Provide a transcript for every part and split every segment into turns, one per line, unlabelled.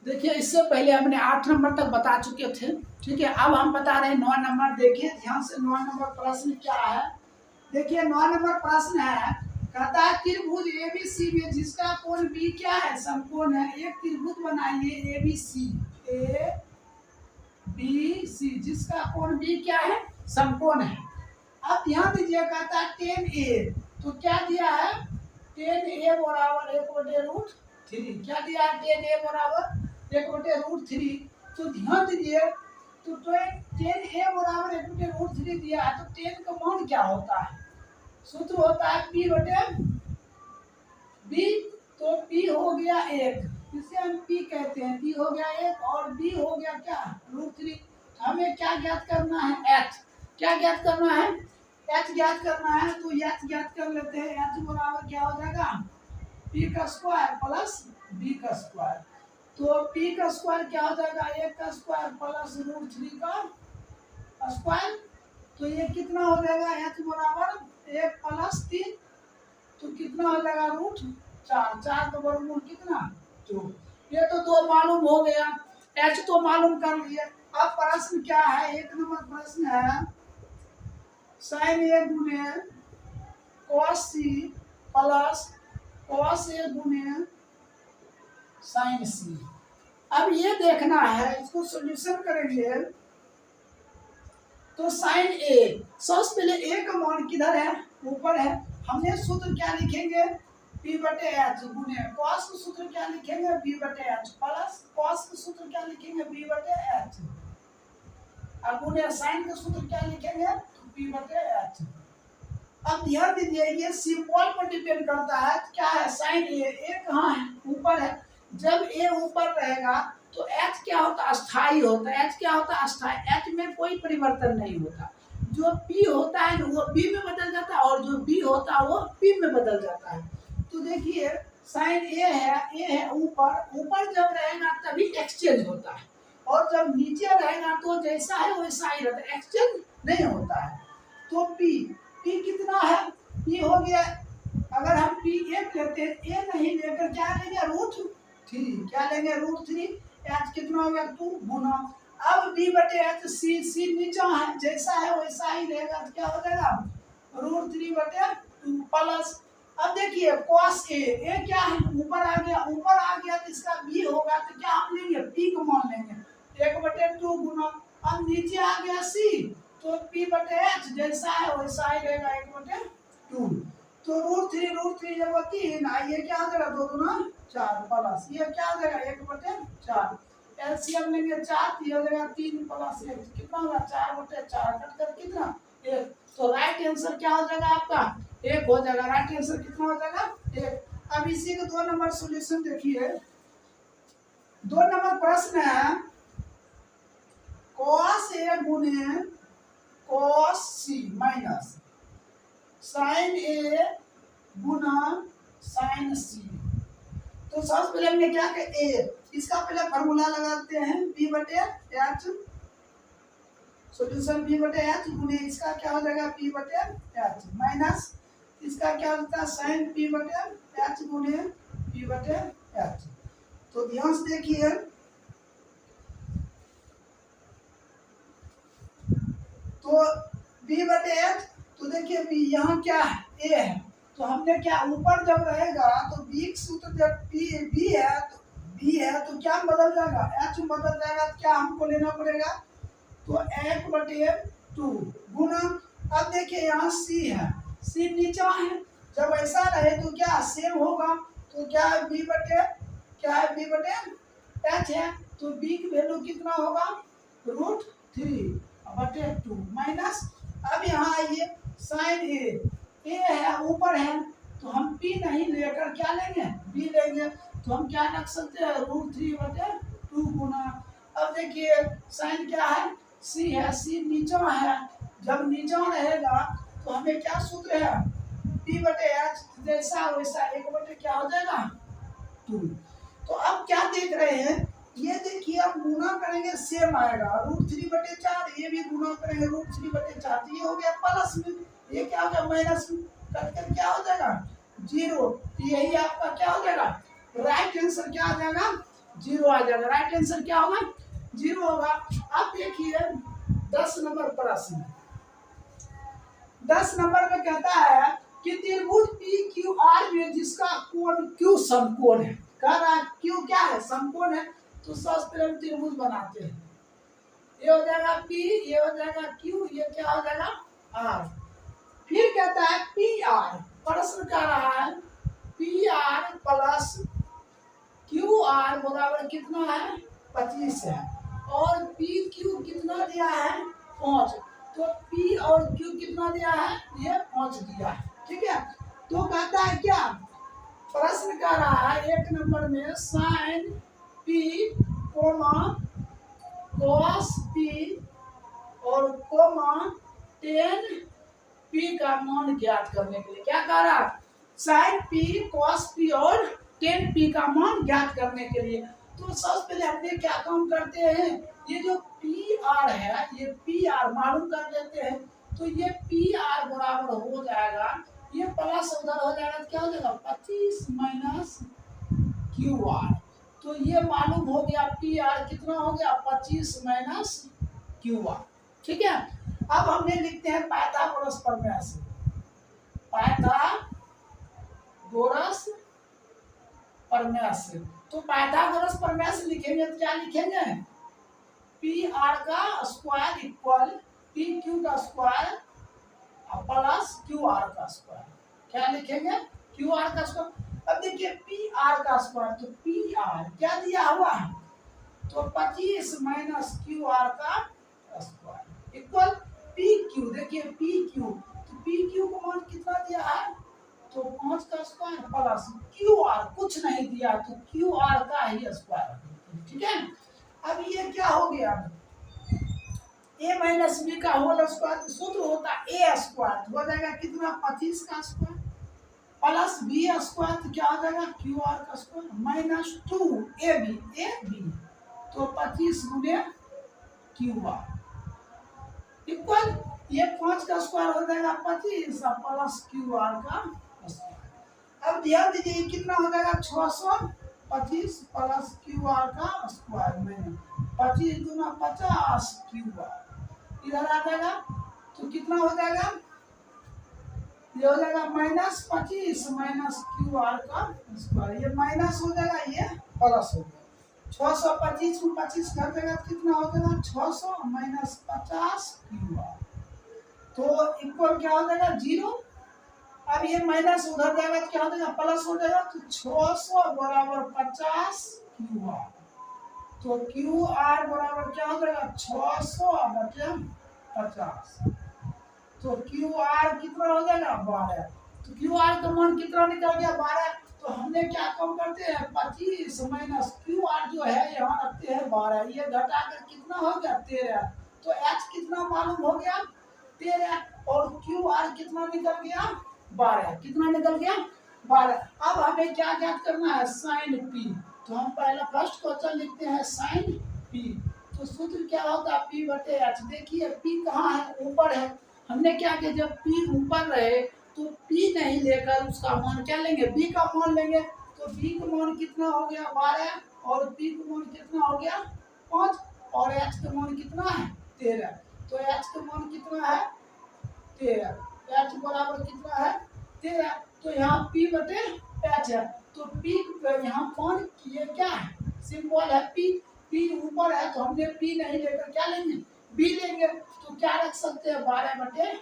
देखिए इससे पहले हमने 8 नंबर तक बता चुके थे, ठीक है। अब हम बता रहे हैं 9 नंबर। देखिए ध्यान से 9 नंबर प्रश्न क्या है। देखिए 9 नंबर प्रश्न है, कहता है त्रिभुज एबीसी में जिसका कोण बी क्या है, समकोण है। एक त्रिभुज बनाइए एबीसी, ए बी सी, जिसका कोण बी क्या है, समकोण है। अब ध्यान दीजिए, कहता है 10a, तो क्या दिया है 10a बराबर 1/√3। क्या दिया है 10a बराबर 1/√3। तो ध्यान दीजिए, तो 10a बराबर 1/√3 दिया है, तो 10 का मान क्या होता है, सूत्र होता है p बटे b। तो p हो गया 1, इसे हम p कहते हैं, p हो गया 1 और b हो गया क्या √3। हमें क्या ज्ञात करना है, h। क्या ज्ञात करना है, h ज्ञात करना है। तो h ज्ञात कर लेते हैं। h बराबर क्या हो जाएगा, p का स्क्वायर प्लस b का स्क्वायर। तो p का स्क्वायर क्या हो जाएगा, 1 का स्क्वायर प्लस √3 का स्क्वायर। तो ये कितना हो जाएगा, h बराबर 1 प्लस 3, तो कितना हो जाएगा √4। 4 का वर्गमूल कितना 2। ये तो 2 मालूम हो गया, h तो मालूम कर लिए। अब प्रश्न क्या है, 1 नंबर प्रश्न है, sin a गुने cos c plus cos a गुने sin c। अब ये देखना है, इसको सॉल्यूशन करेंगे। तो sin a, सबसे पहले a का मान किधर है, ऊपर है। हमने सूत्र क्या लिखेंगे, p बटे h गुने cos का सूत्र क्या लिखेंगे, b बटे h प्लस cos का सूत्र क्या लिखेंगे, b बटे h, और गुने sin का सूत्र क्या लिखेंगे, p बटे h। अब ध्यान दीजिए, ये सिंबल पर डिपेंड करता है। क्या है sin a कहाँ है, ऊपर है। जब a ऊपर रहेगा तो h क्या होता है, अस्थाई होता है। h क्या होता है, अस्थाई। h में कोई परिवर्तन नहीं होता। जो p होता है वो b में बदल जाता है, और जो b होता है वो p में बदल जाता है। तो देखिए sin a है ऊपर, ऊपर जब रहेगा तभी एक्सचेंज होता है, और जब नीचे रहेगा तो जैसा है वैसा ही रहता है, एक्सचेंज नहीं होता है। तो p कितना है, p हो गया, अगर हम p 1 लेते हैं, a नहीं लेकर क्या लेंगे √3। क्या लेंगे √3। h कितना हो गया 2 गुना। अब b बटे h, c नीचा है, जैसा है वैसा ही रहेगा, तो क्या हो जाएगा √3 बटे 2 प्लस। अब देखिए cos a क्या है, ऊपर आ गया, ऊपर आ गया तो इसका b होगा, तो क्या हम लेंगे p को मान लेंगे 1/2 गुना। अब नीचे आ गया c, तो p बटे h जैसा है वैसा ही रहेगा 1/2। तो √3 जब 3, ये क्या हो जाएगा 2 गुना 4 प्लस ये क्या हो जाएगा 1/4। एलसीएम लेंगे 4, तो ये हो जाएगा 3 प्लस 1, कितना होगा 4/4, कट कर कितना 1। तो राइट आंसर क्या हो जाएगा आपका 1 हो जाएगा। राइट आंसर कितना हो जाएगा 1। अब इसी का 2 नंबर सॉल्यूशन देखिए। 2 नंबर प्रश्न है, cos a गुने cos c minus sin a Guna sin c। तो सबसे पहले हमने क्या किया, a, इसका पहले फार्मूला लगाते हैं b बटे h, सॉल्यूशन b बटे h गुने इसका क्या हो जाएगा p बटे h माइनस इसका क्या होता है sin p बटे h गुने p बटे h। तो ध्यान से देखिए, तो b बटे h, तो देखिए b यहाँ क्या है a है, तो हमने क्या ऊपर जब रहेगा तो b सूत्र जब b है तो क्या बदल जाएगा h बदल जाएगा, तो क्या हमको लेना पड़ेगा, तो 1/2 गुना। अब देखिए यहाँ c है, c नीचा है, जब ऐसा रहे तो क्या सेम होगा, तो क्या है b बटे h है, तो b की वैल्यू कितना होगा √3/2 माइनस। अब यहाँ आइए sin a है ऊपर है, तो हम p नहीं लेकर क्या लेंगे b लेंगे, तो हम क्या रख सकते हैं √3/2 गुना। अब देखिए sin क्या है c है, c नीचा है, जब नीचा रहेगा तो हमें क्या सूत्र है p बटे h जैसा वैसा 1 क्या हो जाएगा 2। तो अब क्या देख रहे हैं, ये देखिए अब गुना करेंगे सेम आएगा √3/4, ये भी गुना करेंगे √3/4, तो ये हो गया प्लस में, ये क्या हो गया माइनस में, कट कर क्या हो जाएगा 0। तो यही आपका क्या हो जाएगा राइट आंसर क्या आ जाएगा जीरो आ जाएगा। राइट आंसर क्या होगा? जीरो होगा। अब देखिए 10 नंबर प्रश्न। 10 नंबर में कहता है कि त्रिभुज पी क्यू आर में जिसका कोण क्यू समकोण है। कह रहा है क्यू क्या है? समकोण है। तो सबसे पहले हम त्रिभुज बनाते हैं। ये हो जाएगा पी, ये हो जाएगा क्यू, ये क्या हो जाएगा? आर। फिर कहता है पी आर, प्रश्न कर रहा है P R plus Q R बराबर कितना है? 25 है। और पी क्यू कितना दिया है? 5। तो P और Q कितना दिया है? ये 5 दिया है। ठीक है। तो कहता है क्या? प्रश्न कर रहा है 1 नंबर में sine P comma cos P और कोमा टेन P का मान ज्ञात करने के लिए। क्या कह रहा है? साइन P कॉस P और टेन P का मान ज्ञात करने के लिए। तो सबसे पहले हमने क्या काम करते हैं? ये जो पी आर है, ये पी आर मालूम कर लेते हैं। तो ये पी आर बराबर हो जाएगा, ये प्लस उधर हो जाएगा, क्या हो जाएगा? 25 माइनस क्यू आर। तो ये मालूम हो गया पी आर कितना हो गया? 25 माइनस क्यू आर। ठीक है। अब हमने लिखते हैं पाइथागोरस प्रमेय से। पाइथागोरस प्रमेय से। तो पाइथागोरस प्रमेय से लिखेंगे तो क्या लिखेंगे? पी आर का स्क्वायर इक्वल पी क्यू का स्क्वायर प्लस क्यू आर का स्क्वायर। क्या लिखेंगे? क्यू आर का स्क्वायर। अब देखिए पी आर का स्क्वायर, तो पी आर क्या दिया हुआ है? तो 25 माइनस क्यू आर का स्क्वायर इक्वल पी क्यू। देखिए पी क्यू, तो पी क्यू को मान कितना दिया है? तो 5 का स्क्वायर प्लस क्यू आर कुछ नहीं दिया, तो क्यू आर का ही स्क्वायर। ठीक है। अब ये क्या हो गया? a माइनस बी का होल स्क्वायर। सूत्र होता है a स्क्वायर, हो जाएगा कितना? 25 का स्क्वायर प्लस बी स्क्वायर, तो क्या हो जाएगा? क्यू आर का स्क्वायर माइनस 2 ए बी, तो 25 गुने क्यू आर इक्वल ये 5 का स्क्वायर हो जाएगा 25 प्लस क्यू आर का स्क्वायर। अब ध्यान दीजिए कितना हो जाएगा? 625 प्लस क्यू आर का स्क्वायर में 25 दूना 50 क्यू आर इधर आ जाएगा, तो कितना हो जाएगा? ये हो जाएगा माइनस 25 माइनस क्यू आर का स्क्वायर। ये माइनस हो जाएगा, ये प्लस हो जाएगा। 625 को 25 कर देगा कितना हो जाएगा? 600 माइनस 50 क्यू आर, तो इक्वल क्या हो जाएगा? 0। अब ये माइनस उधर जाएगा तो क्या हो जाएगा? प्लस हो जाएगा। तो 600 बराबर 50 क्यू आर, तो क्यू आर बराबर क्या हो जाएगा? 600 बटे 50, तो क्यू आर कितना हो जाएगा? 12। तो क्यू आर का मान कितना निकल गया? 12। तो हमने क्या काम करते हैं? 25 माइनस क्यू आर जो है यहाँ रखते हैं 12, ये घटाकर कितना हो गया? 13। तो एच कितना मालूम हो गया? 13। और क्यू आर कितना निकल गया? 12। कितना निकल गया? 12। अब हमें क्या ज्ञात करना है? Sine P. तो हम पहला फर्स्ट क्वेश्चन लिखते हैं साइन पी। तो सूत्र क्या होता है? पी बटे एच। देखिए पी कहाँ है? ऊपर है। हमने क्या किया? जब पी ऊपर रहे तो पी नहीं लेकर उसका मान क्या लेंगे? बी का मान लेंगे। तो बी का मान कितना हो गया? 12। और पी का मान कितना हो गया? 5। और एच का मान कितना है? 13। तो एच का मान कितना है? 13। एच बराबर कितना है? 13। तो यहाँ पी बटे एच है, तो पी यहाँ मान ये क्या है? सिंबल है पी। पी ऊपर है तो हमने पी नहीं लेकर क्या लेंगे? बी लेंगे। तो क्या रख सकते हैं? 12 बटे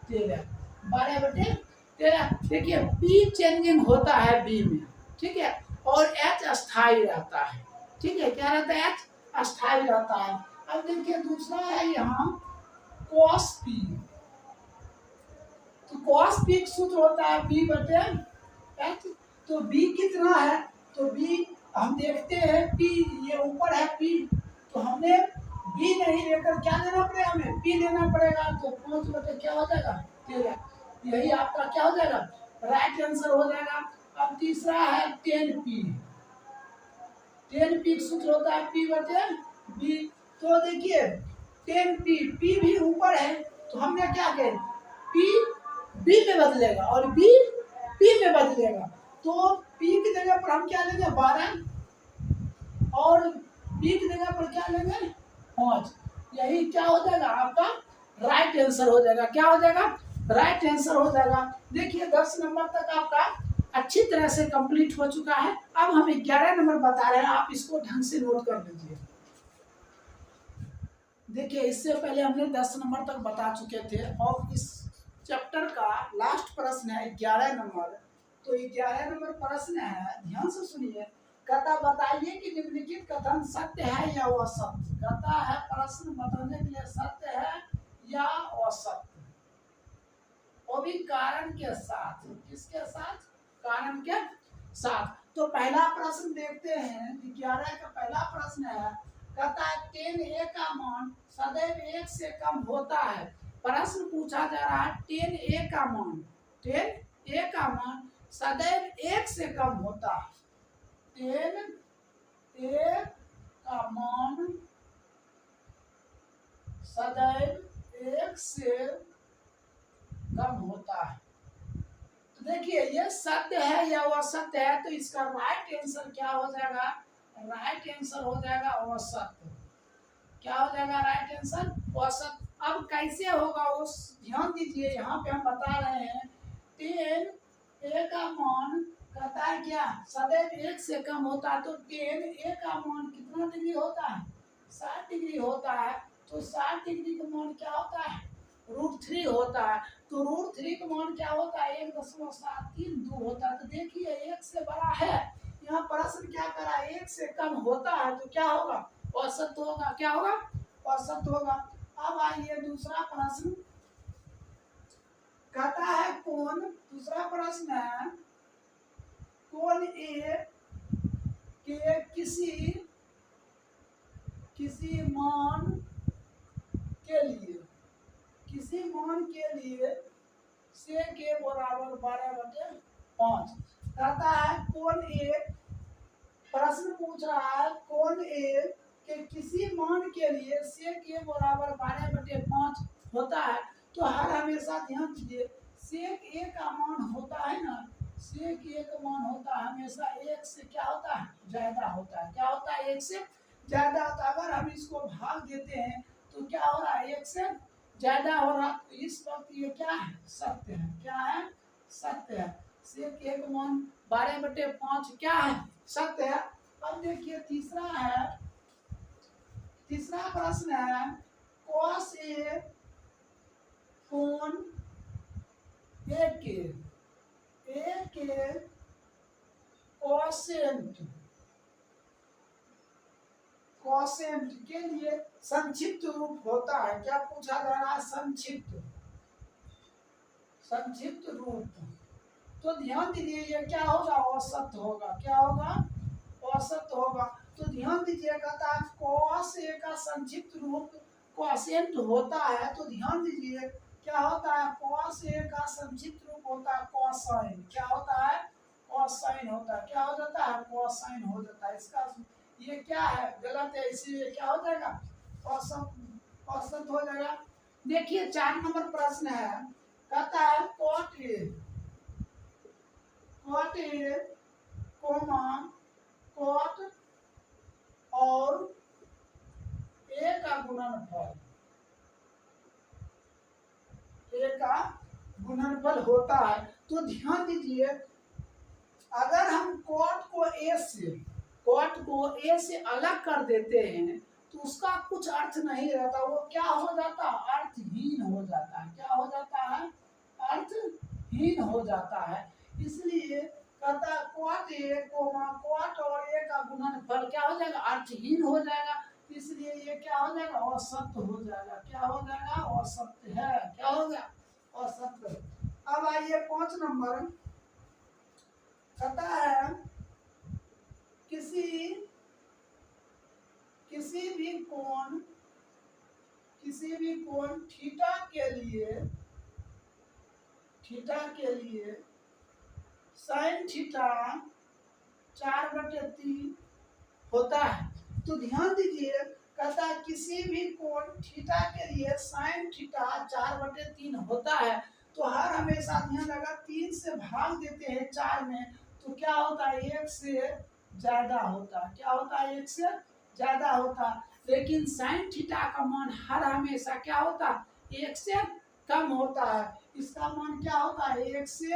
13। 12 बटे 13। देखिए पी चेंजिंग होता है बी में, ठीक है, और एच अस्थाई रहता है। ठीक है, क्या रहता है? एच अस्थाई रहता है। अब देखिए दूसरा है यहाँ कॉस पी। तो कॉस पी का सूत्र होता है बी बटे एच। तो बी कितना है? तो बी हम देखते हैं पी, ये ऊपर है पी, तो हमने बी नहीं लेकर क्या लेना पड़ेगा? हमें पी लेना पड़ेगा। तो 5 बटे क्या हो जाएगा? 13। यही आपका क्या हो जाएगा? राइट आंसर हो जाएगा। अब तीसरा है 10p। 10p का सूत्र होता है p बटे b। तो देखिए 10p, p भी ऊपर है तो हमने क्या किया? p b में बदलेगा और b p में बदलेगा। तो p की जगह पर हम क्या लेंगे? 12 और बी की जगह पर क्या लेंगे 5। यही क्या हो जाएगा आपका राइट आंसर हो जाएगा। क्या हो जाएगा राइट आंसर हो जाएगा। देखिए 10 नंबर तक आपका अच्छी तरह से कंप्लीट हो चुका है। अब हम 11 नंबर बता रहे हैं, आप इसको ढंग से नोट कर लीजिए। देखिए इससे पहले हमने 10 नंबर तक बता चुके थे और इस चैप्टर का लास्ट प्रश्न है 11 नंबर। तो 11 नंबर प्रश्न है, ध्यान से सुनिए। कहता बताइए कि निम्नलिखित कथन सत्य है या असत्य। कहता है प्रश्न बताने के लिए सत्य है या असत्य, वो भी कारण के साथ। किसके साथ? कारण के साथ। तो पहला प्रश्न देखते हैं, 11 का पहला प्रश्न है। कहता है 10a का मान सदैव 1 से कम होता है। प्रश्न पूछा जा रहा है 10a का मान, 10a का मान सदैव 1 से कम होता है। 10a का मान सदैव 1 से कम होता है। तो देखिए ये सत्य है या असत्य है, तो इसका राइट आंसर क्या हो जाएगा? राइट आंसर हो जाएगा असत्य। क्या हो जाएगा राइट आंसर? असत्य। अब कैसे होगा उस ध्यान दीजिए, यहाँ पे हम बता रहे हैं 10a का मान कहता है क्या सदैव 1 से कम होता है। तो 10a का मान कितना डिग्री होता है? 60 डिग्री होता है। तो 60 डिग्री का मान क्या होता है? √3 होता है। तो √3 का मान क्या होता है? 1.732 होता है। तो देखिए 1 से बड़ा है। यहाँ प्रश्न क्या करा? 1 से कम होता है तो क्या होगा? औसत होगा। क्या होगा? औसत होगा। अब आइए दूसरा प्रश्न। कहता है कोण, दूसरा प्रश्न है कोण ए के किसी मान के लिए, किसी मान के लिए से के बराबर 12/5। कहता है कोण ए, प्रश्न पूछ रहा है कोण ए के किसी मान के लिए से के बराबर 12/5 होता है। तो हर हमेशा ध्यान दीजिए सेक ए का मान होता है ना, सेक ए का मान होता है हमेशा 1 से क्या होता है? ज्यादा होता है। क्या होता है? 1 से ज्यादा होता है। अगर हम इसको भाग देते हैं तो क्या हो रहा है? 1 से ज्यादा हो रहा। तो इस वक्त ये क्या है? सत्य है। क्या है? सत्य है। सेक ए का मान 12/5 क्या है? सत्य है। अब देखिए तीसरा है, तीसरा प्रश्न है cos ए कोण ए के कोसेंट के लिए संक्षिप्त रूप होता है। क्या पूछा जा रहा है? संक्षिप्त रूप। तो ध्यान दीजिए ये क्या होगा? औसत होगा। क्या होगा? औसत होगा। तो ध्यान दीजिए कहता है cos ए का संक्षिप्त रूप कोसेंट होता है। तो ध्यान दीजिए क्या होता है? cos ए का संक्षिप्त रूप होता है कोसाइन। क्या होता है? कोसाइन होता है। क्या हो जाता है? कोसाइन हो जाता है। इसका ये क्या है? गलत है, इसीलिए क्या हो जाएगा? औसत, औसत हो जाएगा। देखिए 4 नंबर प्रश्न है। कहता है cot ए कोमा cot और ए का गुणनफल, ए का गुणनफल होता है। तो ध्यान दीजिए अगर हम cot को ए से अलग कर देते हैं तो उसका कुछ अर्थ नहीं रहता। वो क्या हो जाता? अर्थहीन हो जाता है। क्या हो जाता है? अर्थहीन हो जाता है। इसलिए कहता cot ए कोमा cot और ए का गुणनफल क्या हो जाएगा? अर्थहीन हो जाएगा। इसलिए ये क्या हो जाएगा? असत्य हो जाएगा। क्या हो जाएगा? असत्य है। क्या हो गया? असत्य। अब आइए 5 नंबर। कहता है किसी भी कोण थीटा के लिए साइन थीटा 4/3 होता है। तो ध्यान दीजिए कहता है किसी भी कोण थीटा के लिए साइन थीटा 4/3 होता है। तो हर हमेशा ध्यान लगा 3 से भाग देते हैं 4 में तो क्या होता है? 1 से ज्यादा होता है। क्या होता है? एक से ज्यादा होता है। लेकिन साइन थीटा का मान हर हमेशा क्या होता है? एक से कम होता है। इसका मान क्या होता है? एक से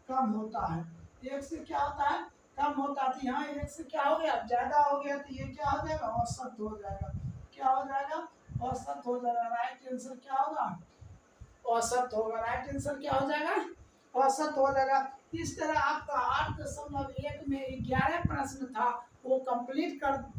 कम होता है। एक से क्या होता है? कम होता है। तो यहाँ एक से क्या हो गया? ज्यादा हो गया, तो ये क्या हो जाएगा? औसत हो जाएगा। क्या हो जाएगा? औसत हो जाएगा। राइट आंसर क्या होगा? औसत होगा। राइट आंसर क्या हो जाएगा? औसत हो जाएगा। इस तरह आपका 8.1 में 11 प्रश्न था, वो कंप्लीट कर